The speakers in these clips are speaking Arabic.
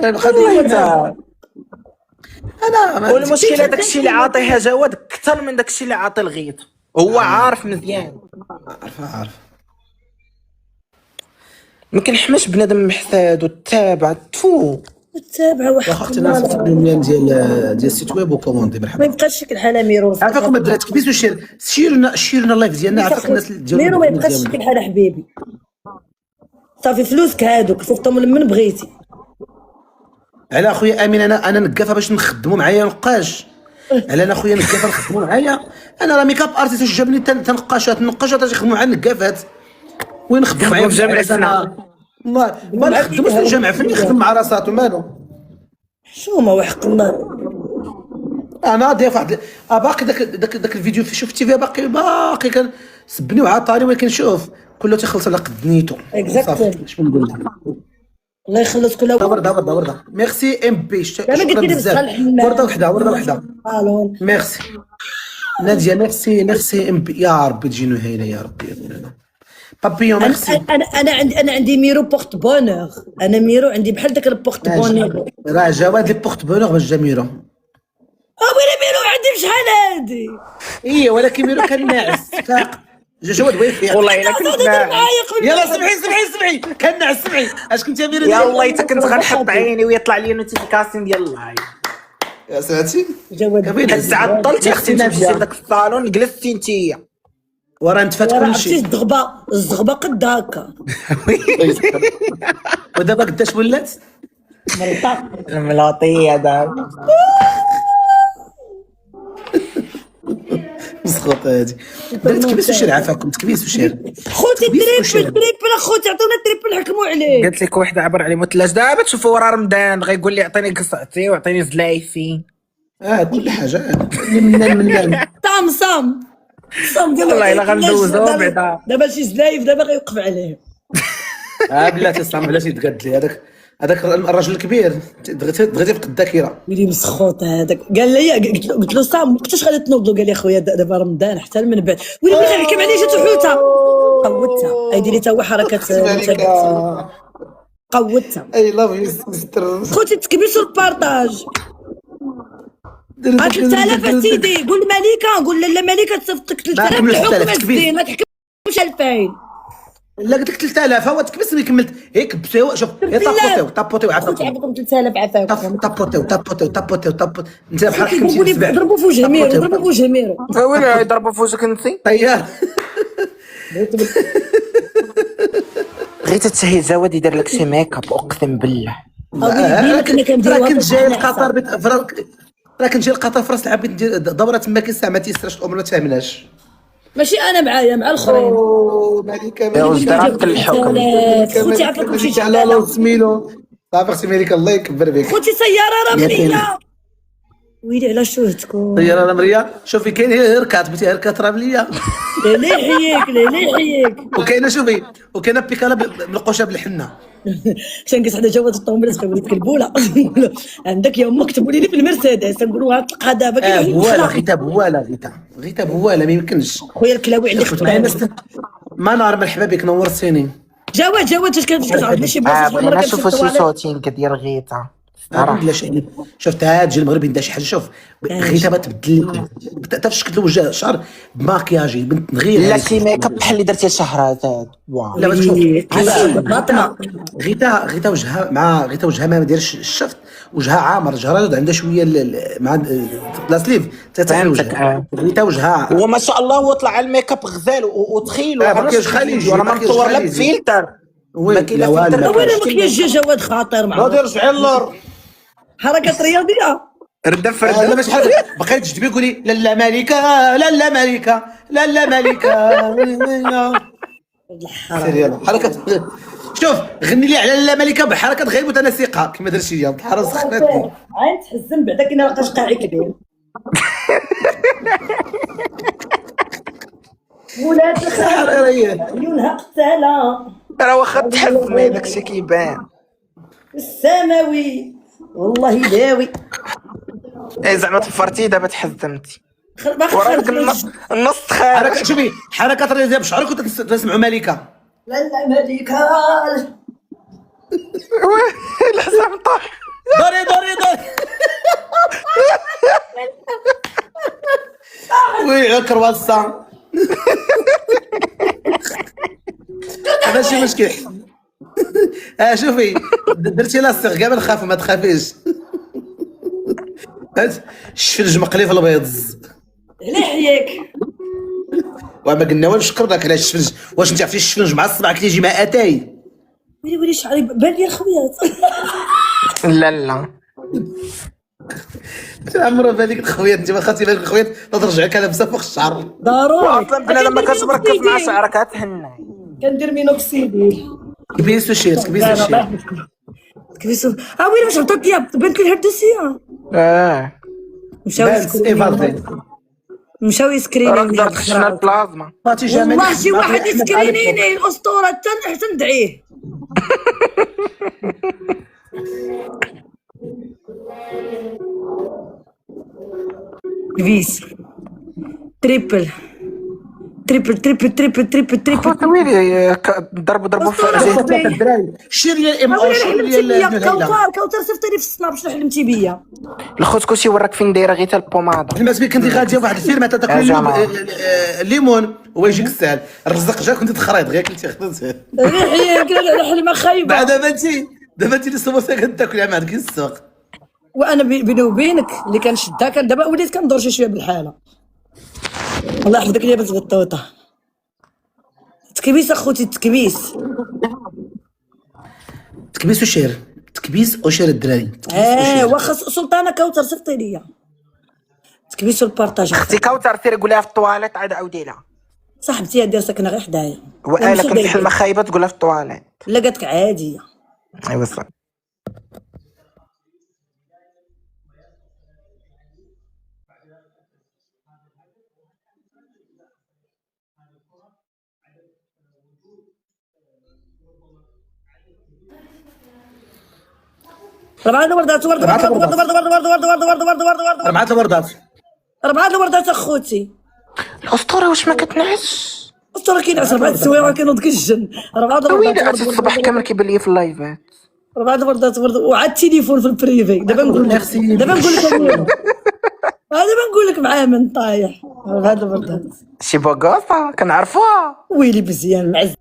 القضيه انا والمشكله داكشي اللي عاطيها جواد اكثر من داكشي اللي عاطي الغيط، هو عارف مزيان. عارف ما كنحماش بنادم محساد وتابع تفو تابع وحق واخا الناس في اليوم ديال السيت ويب وكوموندي ما مرحبا. يبقاش شكل حال ميرو. عافاكم الدراري تكبيسوا شيرنا اللايف ديالنا عافاك الناس ديالو ميرو ما يبقاش شكل حال حبيبي. صافي فلوسك هادوك صيفطهم لمن بغيتي. على اخويا امين انا نقافه باش نخدموا معايا نقاش. على انا خويا نقافه نخدموا معايا انا راه ميكاب ارتيست واش جابني تنقاشات اش يخدموا معايا النقافات وين نخدموا معايا في جامع الفن. ما نخدموش في الجامع فين نخدم مع راساتو مالو حشومه وحق الله. انا ضيف واحد باقي داك الفيديو شفتي فيه باقي كان سبني وعطاني ولكن شوف كله تيخلص على قد نيتو. اكزاكتلي شنو نقول لك الله يخلص كل ورده ميرسي ام بي انا قلت لي بصالح ورده وحده ميرسي ناديه ميرسي ام بي يا ربي تجينو هايله يا ربي بابيون ميرسي. انا عندي ميرو بورت بونور. انا ميرو عندي بحال داك البورت بونور. راه جواد لي بورت بونور باش جا ميرو. وين ميرو عندي بشحال هادي. ايه ولكن ميرو كان ناعس فاق جواد ويفيق والله الا كنت يلا سمعي كان ناعس سمعي اش كنت يا ميرو يا الله حتى كنت غنحط عيني ويطلع لي نوتيفيكاسيون ديال اللايف. يا سمعتي جواد الساعه طلتي اختي تمشي لذاك الصالون جلستي نتيا وراه نتفات كلشي. الزغبه قد هكا. ودابا قداش ولات الملاطيه دابا مسخوط هادي درت تكبيسوا شي عافاكم تكبيسوا شي خوتي تريبل اخوتي عطونا تريبل حكموا عليه. قالت لك واحد عبر عليه مثلاج دابا تشوفوا ورا رمضان غيقول لي عطيني قصعتي وعطيني زلايفي كل حاجه من صام ديال والله الا غندوزو بعدا دابا شي زلايف دابا غيوقف عليه. بلاتي صام بلاتي تقاد لي هذاك الراجل الكبير دغيتي في الذاكره. ويلي مسخوط هذاك قال لي قلت له صام وقتاش غادي تنوضوا؟ قال لي اخويا دابا رمضان حتى من بعد. ويلي بغا يحكم عليه جاتو حوته قوتها ايدي لي تا هو حركات قوتها. اي لاف يو سيستر خوتي تكبسوا البارطاج. 3000 سيدي قول مليكه قول لا مليكه تصيفطك 3000 الحكم الزين ما تحكمش 2000. لا قلت لك 3000 هو تكبس ملي كملت هيك بسيو شوف هي طابوتي عافاكم. عافاكم 3000 عافاكم. طابوتي انت بحال حكمتي ضربوا في وجه ميرو وين يضربوا في وجهك انت طيار غير تتهي زواد يدير لك شي ميك اب اقسم بالله. راه كنت جاي القطر راه كنت جاي القطر في راس العباد دوره تما كيساع ما تيسراش الامور ما تفهمناش. ماشي انا معايا مع الاخرين. مالك يا واش درت الحكم خوتي عافاكم شي جلاله سميلو صافي اختي مالك الله يكبر بك. خوتي سياره رمليه ويلي على شوهتكم. سياره رمليه شوفي كاين هيركات بغيتي هيركات رمليه لا يحييك وكاينه شوفي وكاينه بيكالا منقوشه بالحنه. كنقص حدا جواد الطوموبيل كنقول لك البوله عندك يا امك كتبوا لي في المرسيدس نقولوا طلقها دابا. بوالا غيتا بوالا ما يمكنش خويا الكلاوي عندي خطبه منار مرحبا بك نورتيني. جواد اش كتعاود لي شي بلاصه بغينا نشوفوا شي صوتين كدير غيتا لا شي شفت هاد جي المغرب ندير شي حاجه شوف غيتا تبدل تعرف شكل الوجه الشعر بماكياجي بنت نغير لا شي ميك اب بحال اللي درتي شهرات. واو لا تشوف باطمه غيتا وجهها ما دايرش الشفت وجهها عامر جهرة عندها شويه مع لا سليف تتعين وجهها غيتا وجهها هو ما شاء الله هو طلع على الميك اب غزال وتخيل مكياج خليجي راه ما مطور لا بفلتر ما كاين لا فلتر. وين مكياج جواد خاطر معاه غادي يرجع اللور حركات رياضيه رده فرده. لا ماشي حاجه بقيت تجدبي قولي لا ملكه سير حركات شوف غني لي على لا ملكه بحركات غير متناسقه كما درتي اليوم الحرس سخنتني عين تحزن بعدا كي نلقاش قاعي كبير ولاد الخير عيونها قتاله راه واخا تحزم داكشي كيبان السماوي والله داوي. زعما تفرتي دابا تحزمتي وراك النص خارج. حركات شوفي حركات رياضيه بشعرك كنت تسمعوا ملكه لا ملكه لا زعما ويلي على الكرواسون. ماشي مشكل. شوفي درتي لاصق كاع ما نخاف، ما تخافيش. الشفنج مقلي في البيض. على حياك. وما قلنا والو شكر لك على الشفنج. واش انت عرفتي الشفنج مع الصبع كيجي مع اتاي؟ ويلي شعري بان لي الخويات. لا لا عمرو بالك الخويات، انت ما خاصي بالك الخويات ترجع لك لابسه فوق الشعر. ضروري. واصلا بنادم ما كتبركز مع شعرك هتهنى. كندير مينوكسيديل. كبيس وشير كبيس وشير. كبيس. ويلي واش عطات ليا بنت لي الهردسيه. بانس ايفاردين. مشاو يسكريني. راك دار خشنا البلازما. فاتي جمال. والله شي واحد يسكرينيني الاسطوره حتى ندعيه. كبيس. تريبل تريبل تريبل تريبل تريبل تريبل. خويا ويلي ضربوا في الدراري شير لي الام او شير لي كوثر صيفطيني في السناب شنو حلمتي بيا. الخوت كلشي وراك فين دايره غير البوماده. حلمات بك كنتي غاديه بواحد الفيلم حتى تاكل الليمون هو يجيك السهل، الرزق جاك كنتي تخريط غير كنتي خدمتي. ريحي على حلمه خايبه. دابا انت اللي السموسه كتاكلها ما عندك السوق. وانا بيني وبينك اللي كنشدها كان دابا وليت كندور شويه بالحاله. الله يحفظك ليا بنت بطوطه. تكبيس اخوتي تكبيس. تكبيس وشير تكبيس وشير الدراري. واخا سلطانه كوثر صيفطي ليا تكبيس البارطاج. اختي كوثر سيري قولها في الطواليت عاد عاودي لها. صاحبتي هادي ساكنه غير حدايا. وانا كنت حلمه خايبه تقولها في الطواليت. لا قالت لك عاديه. ايوا صح. ربعة الوردات ورد ورد ورد ورد ورد ورد ورد ورد ورد ورد ورد ورد 4 الوردات. 4 الوردات اخوتي. الاسطوره واش ما كتنعش؟ الاسطوره كينعس 4 السوايع وكينوض كيجن. 4 الوردات. ويلي عرفتي الصباح كامل كيبان لي في اللايفات. 4 الوردات وعاد التليفون في البريفي. دابا نقول لك دابا نقول لك معاه من طايح. 4 الوردات شي بوغوصه كنعرفوها. ويلي مزيان معز.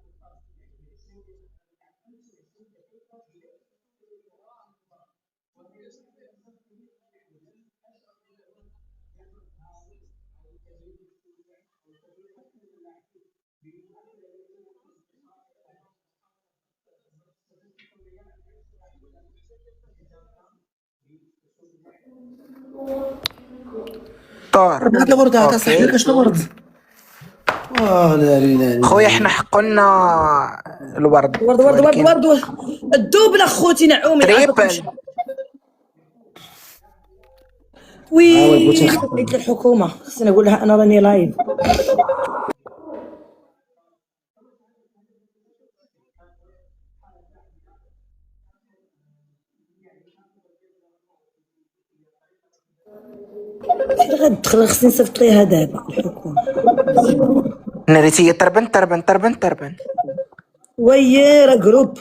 طار 4 الوردات اصاحبي كاش الورد. لا لا خويا حنا حقنا الورد. ورد ورد ورد ورد الدوبل اخوتي نعومي. تريبل. وي قلت الحكومه خصني نقول لها انا راني لايف. غندخل خصني نصيفط ليها دابا الحكومه. ناريتي تربن تربن تربن تربن. وي راه جروب.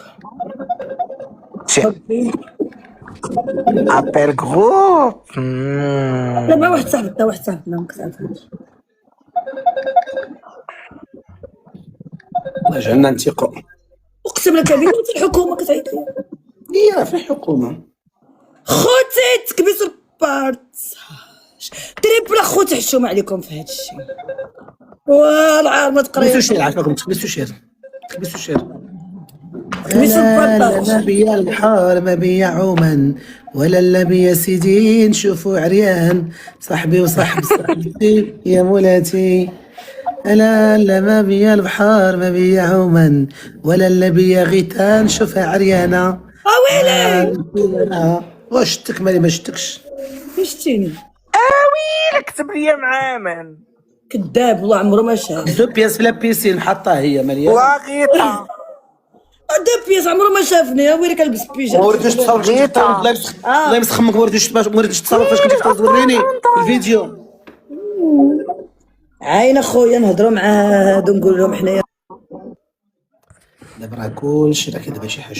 ابل جروب. لا مع واحد صاحبنا ما كتعرفوش. جعلنا نثيقوا. اقسم لك بالله الحكومه كتعيط ليا. هي في الحكومه خوتي تكبسوا البارت. تريبل اخوتي حشومه عليكم في هذا الشيء. والله ما تقريب. تكبسوا شير عافاكم تكبسوا شير تكبسوا شير. تكبسوا البارت. ما بيا البحر ما بيا عوما ولا اللبي يا سيدي نشوفوا عريان صاحبي وصاحب صاحبتي يا مولاتي. لا ما بيا البحر ما بيا عوما ولا اللبي يا غيتان نشوفها عريانه. ويلي واش شتك مالي ما شتكش. شتيني ويلي كتب لي معامن كذاب والله عمره ما شاف. 2 بياس بلا بيسين حطها هي مليان. واغيطه. دو بياس عمره ما شافني. ويلي كلبس بيجامه. ما وريتوش تصاور الله يمسخ امك. ما وريتوش تصاور فاش كنتي توريني في الفيديو. عاين اخويا نهضروا مع هادو نقول لهم حنايا دابا راه كلشي راه دابا شي حاجه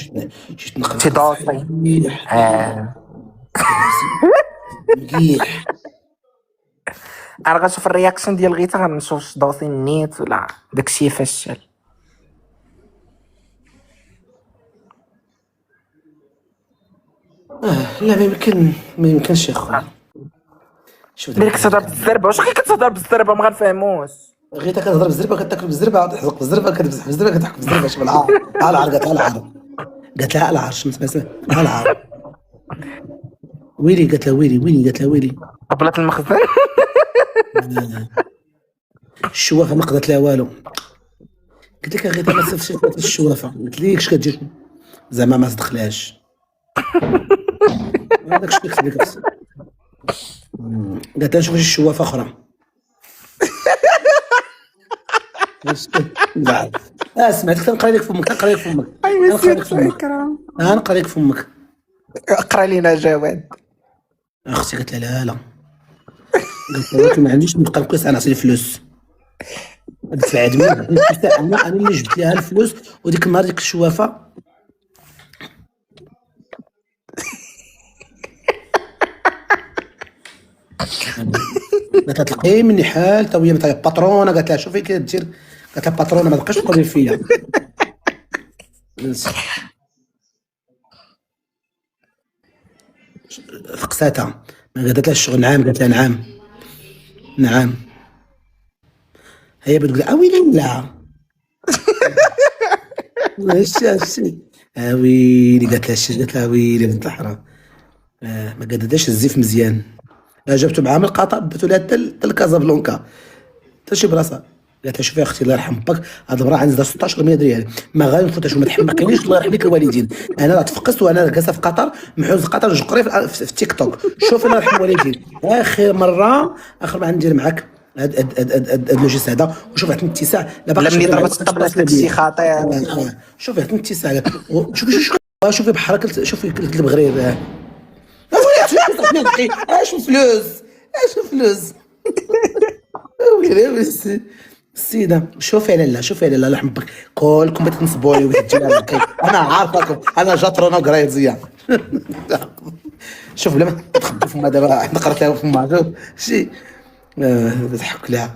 شي تنقل شي دوسي. مليح. انا غنشوف الرياكشن ديال غيتا، غنشوف دوسي النيت ولا داكشي فشل. لا ما يمكنش يا خويا. شوف ملي كتهضر بالزربه، واش غير كتهضر بالزربه ما غنفهموش؟ غير كتهضر بالزربه، كتاكل بالزربه، عاد تحزق بالزربه، كتمسح بالزربه، كتحك بالزربه. شوف العار قالت لها العار، قالت لها العار، سمع العار. ويلي قالت لها ويلي قالت لها ويلي. قبلت المخزن. الشوافه ما قدرت لها والو. قلت لك غير ما تصيفش الشوافه، قلت ليكش كتجي زعما ما صدقلاش. هذاك الشيء اللي كتب لك. قالت لها نشوف شي شوافه اخرى. سمعتك تنقرا لك فمك، تنقرا لك فمك. نقرا لك فمك. اقرا لينا جواد. اختي قالت لها لا. قلت لها ما عنديش نبقى نقيس، انا عطيني فلوس. هذيك العدمه انا اللي جبت لها الفلوس، وديك النهار ديك الشوافه قالت لها تلقي مني حال، تا هي باترونه. قالت لها شوفي كي دير، قالت لها باترونه ما تبقاش تقولي فيا. فقساتها، قالت لها الشغل نعم، قالت لها نعم. هي بتقول ويلي لا. ماشي ويلي. قالت لها ويلي بنت الحرام. ما قدداش الزيف مزيان. جبتو معاه من القطر، بداتو لها حتى لكازابلانكا، حتى شي بلاصه. قالت لها شوفي اختي الله يرحم باك، هاد المراه عندها 16 مليون ريال، ما غنفوتهاش وما تحمقينيش. الله يرحم لك الوالدين. انا راه تفقست وانا جالسه في قطر، محوز قطر جقري في التيك توك. شوفي الله يرحم الوالدين، اخر مره اخر ما ندير معاك هاد اللوجيس هذا. وشوف عطني اتساع لا ملي ضربت قبلت داكشي خطير. شوفي عطني اتساع. شوفي بحال شوفي كلب غريب. اش فلوس ويلي السيده. شوفي على لا الله يحمك، كلكم بتنصبوا لي وتجينا. انا عارفكم، انا جاترونه وقرايت زيان. شوف بلا ما تخبي فما دابا حنا قرات لها فما شي تضحك لها.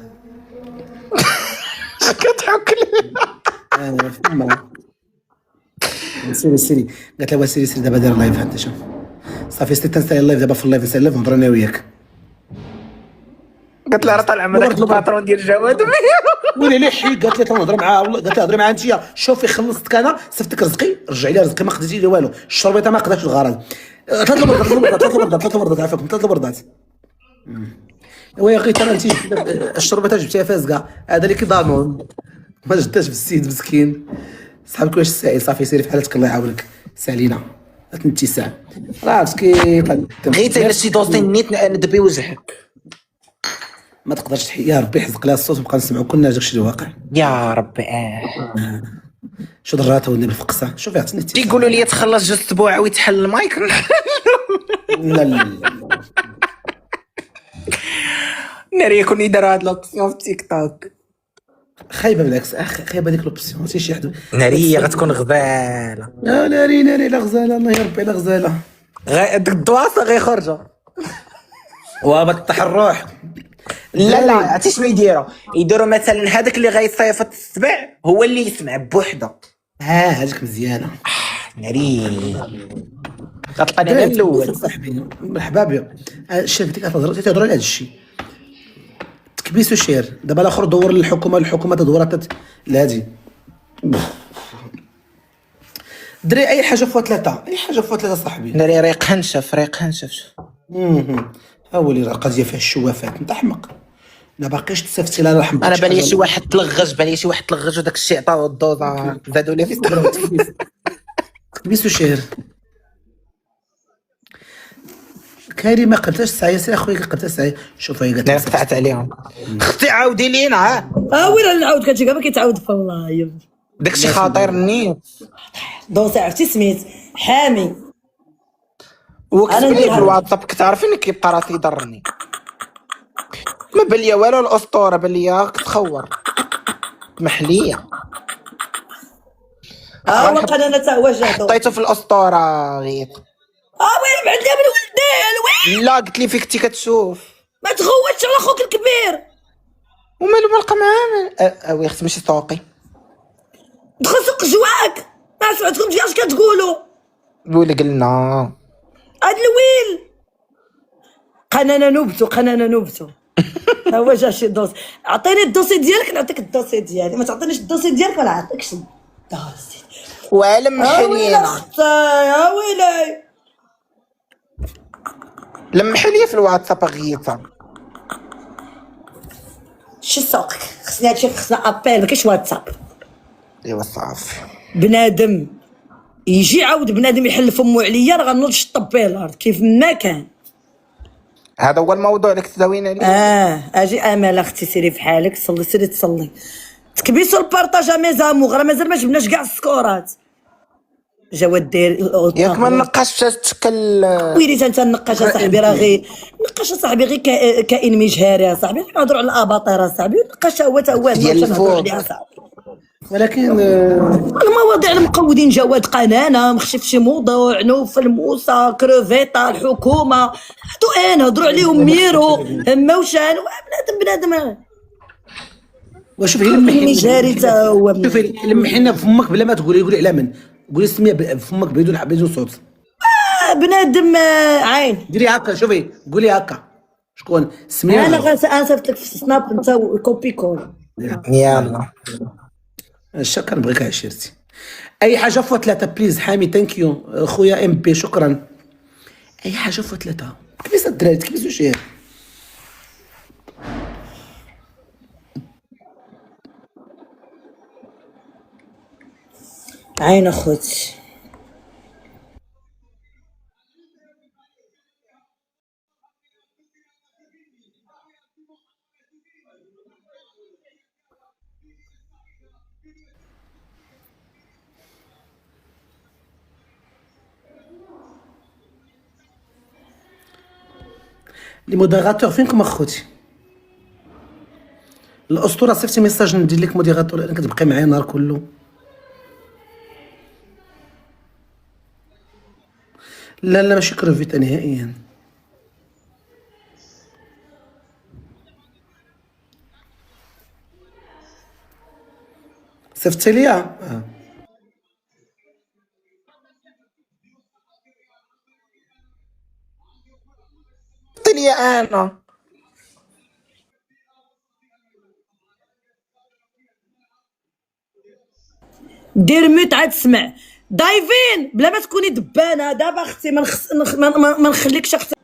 كتحك لها فما سيري. قالت لها سيري دابا داير لايف. انت شوف صافي ستي تنسالي اللايف دابا، في اللايف نسالي اللايف نهضر انا وياك. قالت لها راه طالع معاك الباترون ديال جواد. ويلي لي حي. قالت لها نهضر معاها والله. قالت لها هضري معاها انت. شوفي خلصتك انا، صفتك رزقي، رجعي لي رزقي، ما خديتي لي والو. الشربيطه ما قدرتش الغرض. ثلاث بردات. ويا غير ترى انت الشربيطه جبتيها فاسقه، هذا اللي كيضامن ما جداش بالسيد مسكين. صحابك واش السائل؟ صافي سيري في حالتك الله يعاونك. سالينا انت ساعه راه مسكين. غير الا شي دوسي النيت ندبي وجهك. ما تقدرش تحيي. يا ربي يحفظك لها الصوت ونبقى نسمعوا كلنا داكشي اللي واقع. يا ربي. شو ضراتها ولدي بالفقصه. شوفي عطيني تيقولوا لي تخلص جوج اسبوع ويتحل المايك. لا ناري يكون يدير هاد لوبسيون في تيك توك. خايبه بالعكس، خايبه ديك لوبسيون. شي حد ناري غتكون غزاله. لا ناري لا غزاله. الله يا ربي لا غزاله. ديك الدواسه غيخرجوا وبطح الروح. لا عرفتي شنو يديروا مثلا هذاك اللي غيصيفط السبع هو اللي يسمع بوحده. هذيك مزيانه. ناري كتلقاني انا الاول. صاحبي الحبابي الشركه ديك تهضر على هذا الشيء. تكبيس وشير. دابا الاخر دور الحكومه تدور لهادي. دري اي حاجه فوق ثلاثه صاحبي. ناري ريق هنشف. ها هو اللي القضيه فيها الشوافات. انت احمق، ما باقيش تصيفطي لها رحم. انا بالي شي واحد تلغج وداك الشيء عطاو الدوزه زادوا ليه في تكبيس وشير. كايري ما قلتش ساعه سير اخويا، قلت ساعه. شوف هي قالت لي قطعت عليهم. اختي عاودي لينا. وين نعاود؟ كنتي كاع ما كيتعاود في الله. داكشي خطير النيت. دوسي عرفتي سميت حامي. وكتب لي في الواتساب كتعرفيني كيبقى راسي يضرني. ما بان ليا والو الاسطوره، بان ليا كتخور محليه. وقال انا تا هو جاتو حطيته في الاسطوره غير. وين بعد من ولدي وين؟ لا قلت لي فيك كنتي كتشوف. ما تغوتش تسكتش على خوك الكبير. ومالو ما لقى معاه وي خص ماشي سوقي. دخل سوق جواك ما سمعتكم اش كتقولوا. الويل قلنا هاد الويل قنانا نوبتو ها هو جا شي دوس. عطيني الدوسي ديالك نعطيك الدوسي ديالي، ما تعطينيش الدوسي ديالك ما نعطيكش الدوسي. وعلم ويلي محلينا اختي يا ويلي. لمحي لي في الواتساب غيتها. شي سوقك خصني هادشي، خصنا ابيل ما كاينش واتساب. ايوا صافي. بنادم يجي عاود بنادم يحل فمو عليا راه غنوض نشطب بيه الارض كيف ما كان. هذا هو الموضوع اللي كنت داويين عليه. اجي امال اختي سيري في حالك، صلي سيري تصلي، تكبيسوا البارطاج ميزامو راه مازال ما جبناش كاع السكورات. جواد داير ياك ما نقاش باش تشكل. ويلي انت نقاش اصاحبي راه غير نقاش اصاحبي غير كائن مجهري اصاحبي. نهضروا على الاباطير اصاحبي، نقاش هو تا هو ديال الفوق. ولكن المواضيع المقودين جواد قنانه مخشي في شي موضوع نوف الموسى كروفيطه الحكومه هادو نهضروا عليهم ميرو هما وشان بنادم وشوف هي مجهري تا هو. شوفي لمحي لنا بفمك بلا ما قولي على من، قولي السميه بفمك بدون صوت. بنادم عين ديري هكا، شوفي قولي هكا شكون السميه. انا صيفط لك في سناب انت كوبي كول. يلا الشكر نبغيك عشيرتي. اي حاجه فوا ثلاثه بليز. حامي ثانك يو خويا ام بي شكرا. اي حاجه فوا ثلاثه. كيفاش الدراري كيفاش شير. عين اخوتي لي موديراتور فينكم اخوتي؟ الاسطوره صيفطي ميساج ندير لك موديراتور انا كتبقي معايا النهار كله. لا ماشي كروفيتا نهائيا. صيفطتي ليا عطيني انا. دير ميت عاد تسمع دايفين بلا ما تكوني دبانه دابا اختي ما نخليكش اختي.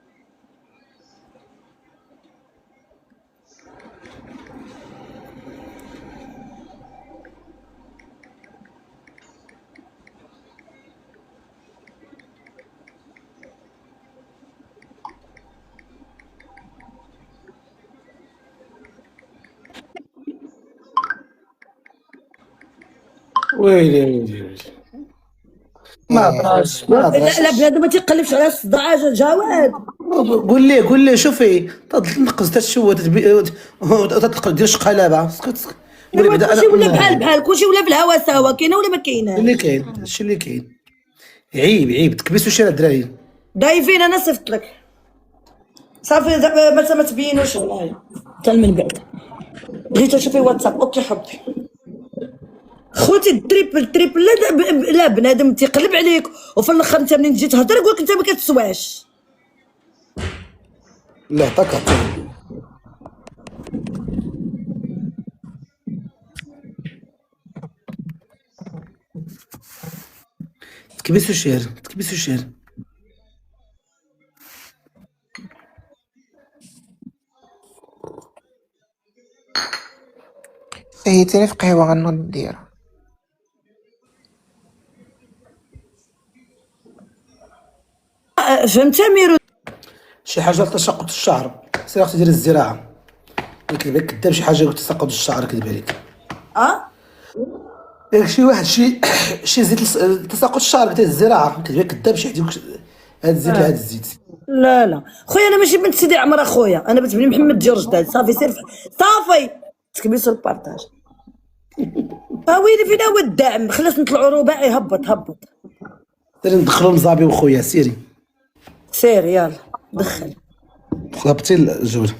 ويلي ما هضرش لا بنادم ما تيقلبش على الصداع جواد. قول لي شوفي تنقص تشوه تتقل دير شقلابه اسكت. كلشي ولا بحال كلشي ولا في الهوا سوا كاينه ولا ما كايناش. اللي كاين هادشي اللي كاين. عيب تكبسوا شي الدراري. دايفين انا صيفط لك صافي ما تبينوش والله حتى من بعد. بغيت تشوفي واتساب اوكي حبي خوتي. التريبل لا بنادم تيقلب عليك وفي الاخر انت منين تجي تهضر يقول لك انت ما كتسواش. لا عطاك تكبسوا شير. سهيتيني في قهوه غنوض نديرها. فهمت ميرو. شي حاجه لتساقط الشعر سير اختي دير الزراعه. قلت لك كذاب شي حاجه قلت تساقط الشعر كذب عليك. ياك شي واحد شي زيت تساقط الشعر قلت الزراعه كذاب شي حد هاد الزيت لهاد الزيت. لا خويا انا ماشي بنت سيدي عمر اخويا انا بنت بني محمد ديال جداد. صافي سير صافي تكبيسوا البارطاج. ويلي فينا هو الدعم خلاص نطلعوا رباعي. هبط سيري ندخلوا مزابي وخويا سيري سير يلا دخل هبطي الجوله.